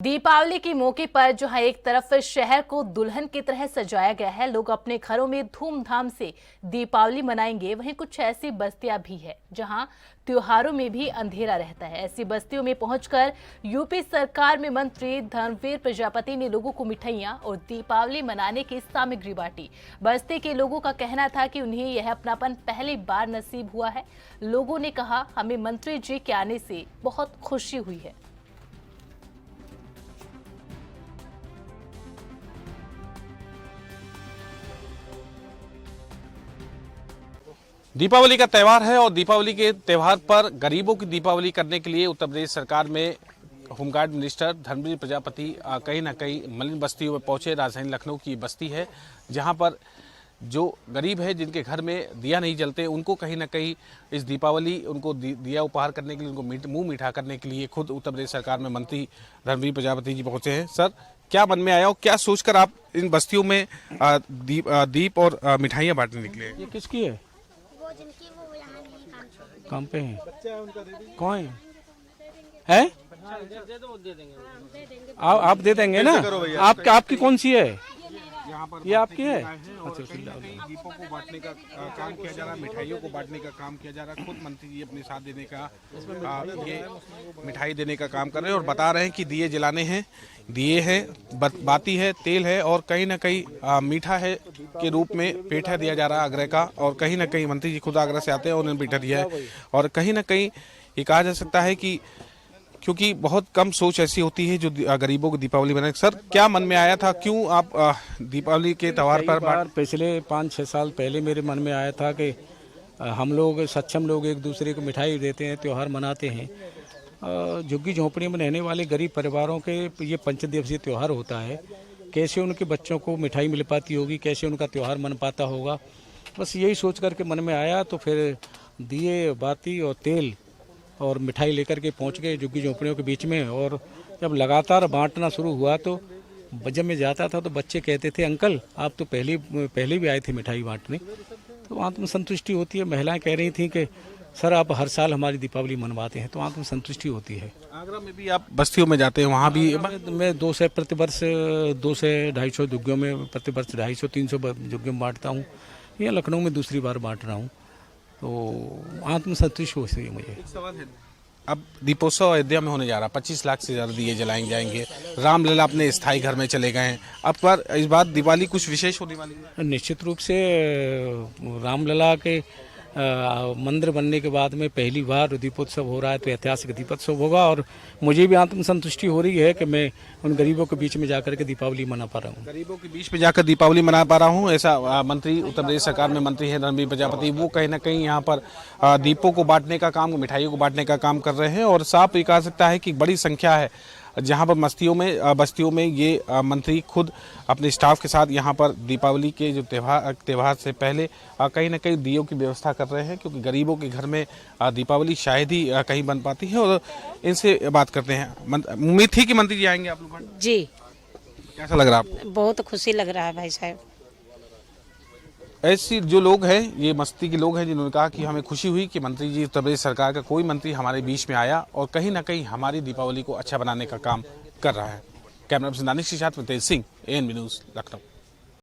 दीपावली के मौके पर जहां एक तरफ शहर को दुल्हन की तरह सजाया गया है, लोग अपने घरों में धूमधाम से दीपावली मनाएंगे, वहीं कुछ ऐसी बस्तियां भी है जहां त्योहारों में भी अंधेरा रहता है। ऐसी बस्तियों में पहुंचकर यूपी सरकार में मंत्री धर्मवीर प्रजापति ने लोगों को मिठाइयां और दीपावली मनाने की सामग्री बांटी। बस्ती के लोगों का कहना था कि उन्हें यह अपनापन पहली बार नसीब हुआ है। लोगों ने कहा, हमें मंत्री जी के आने से बहुत खुशी हुई है। दीपावली का त्यौहार है और दीपावली के त्यौहार पर गरीबों की दीपावली करने के लिए उत्तर प्रदेश सरकार में होमगार्ड मिनिस्टर धर्मवीर प्रजापति कहीं ना कहीं मलिन बस्तियों में पहुंचे। राजधानी लखनऊ की बस्ती है जहां पर जो गरीब है, जिनके घर में दिया नहीं जलते, उनको कहीं ना कहीं इस दीपावली उनको दिया उपहार करने के लिए, उनको मुंह मीठा करने के लिए खुद उत्तर प्रदेश सरकार में मंत्री धर्मवीर प्रजापति जी पहुंचे हैं। सर, क्या मन में आया और क्या सोचकर आप इन बस्तियों में दीप और मिठाइयाँ बांटने निकले? ये किसकी है? काम पे हैं। कौन है? आप दे देंगे ना? आपकी कौन सी है? ये आपकी है? अच्छा, दीपों को बांटने का काम किया जा रहा है, मिठाइयों को बांटने का काम किया जा रहा है। खुद मंत्री जी अपने साथ देने का ये मिठाई देने का काम कर रहे हैं और बता रहे हैं कि दिए जलाने हैं, दिए हैं, बाती है, तेल है और कहीं ना कहीं मीठा है के रूप में पेठा दिया जा रहा है आगरा का। और कहीं ना कहीं मंत्री जी खुद आगरा से आते हैं और उन्होंने पेठा दिया है। और कहीं ना कहीं ये कहा जा सकता है कि क्योंकि बहुत कम सोच ऐसी होती है जो गरीबों को दीपावली मनाए। सर, क्या मन में आया था, क्यों आप दीपावली के त्यौहार पर? पिछले 5-6 साल पहले मेरे मन में आया था कि हम लोग सक्षम लोग एक दूसरे को मिठाई देते हैं, त्यौहार मनाते हैं। झुग्गी झोंपड़ी में रहने वाले गरीब परिवारों के ये 5 दिवसीय त्यौहार होता है। कैसे उनके बच्चों को मिठाई मिल पाती होगी, कैसे उनका त्यौहार मन पाता होगा, बस यही सोच करके मन में आया। तो फिर दिए, बाती और तेल और मिठाई लेकर के पहुंच गए झुग्गी झोंपड़ियों के बीच में। और जब लगातार बांटना शुरू हुआ तो जब मैं जाता था तो बच्चे कहते थे, अंकल आप तो पहले भी आए थे मिठाई बांटने। तो आत्मसंतुष्टि होती है। महिलाएं कह रही थी कि सर आप हर साल हमारी दीपावली मनवाते हैं, तो आत्मसंतुष्टि होती है। आगरा में भी आप बस्तियों में जाते हैं, वहाँ भी? मैं 2 से प्रतिवर्ष 2 से 250 झुग्गियों में प्रतिवर्ष 250-300 झुग्गियों में बांटता हूँ। या लखनऊ में दूसरी बार बांट रहा हूँ, तो आत्मसंतुष्टि होती है मुझे। एक सवाल है, अब दीपोत्सव अयोध्या में होने जा रहा, 25 लाख से ज़्यादा दिए जलाएंगे जाएंगे। रामलला अपने स्थायी घर में चले गए हैं, अब पर इस बार दिवाली कुछ विशेष होने वाली है? निश्चित रूप से रामलला के मंदिर बनने के बाद में पहली बार दीपोत्सव हो रहा है, तो ऐतिहासिक दीपोत्सव होगा। और मुझे भी आत्मसंतुष्टि हो रही है कि मैं उन गरीबों के बीच में जाकर के दीपावली मना पा रहा हूँ। गरीबों के बीच में जाकर दीपावली मना पा रहा हूँ, ऐसा मंत्री उत्तर प्रदेश सरकार में मंत्री हैं धर्मवीर प्रजापति। वो कहीं ना कहीं यहाँ पर दीपों को बांटने का काम, मिठाइयों को बांटने का काम कर रहे हैं। और साफ ये कहा सकता है कि बड़ी संख्या है जहाँ पर बस्तियों में ये मंत्री खुद अपने स्टाफ के साथ यहाँ पर दीपावली के जो त्यौहार से पहले कहीं ना कहीं दियों की व्यवस्था कर रहे हैं, क्योंकि गरीबों के घर में दीपावली शायद ही कहीं बन पाती है। और इनसे बात करते हैं। उम्मीद थी कि मंत्री जी आएंगे आप लोग? जी। कैसा लग रहा है आपको? बहुत खुशी लग रहा है भाई साहब। ऐसी जो लोग हैं, ये बस्ती के लोग हैं जिन्होंने कहा कि हमें खुशी हुई कि मंत्री जी, उत्तर प्रदेश सरकार का कोई मंत्री हमारे बीच में आया और कहीं ना कहीं हमारी दीपावली को अच्छा बनाने का काम कर रहा है। कैमरा पर्सन दानिश के साथ तेज सिंह, ANB न्यूज़, लखनऊ।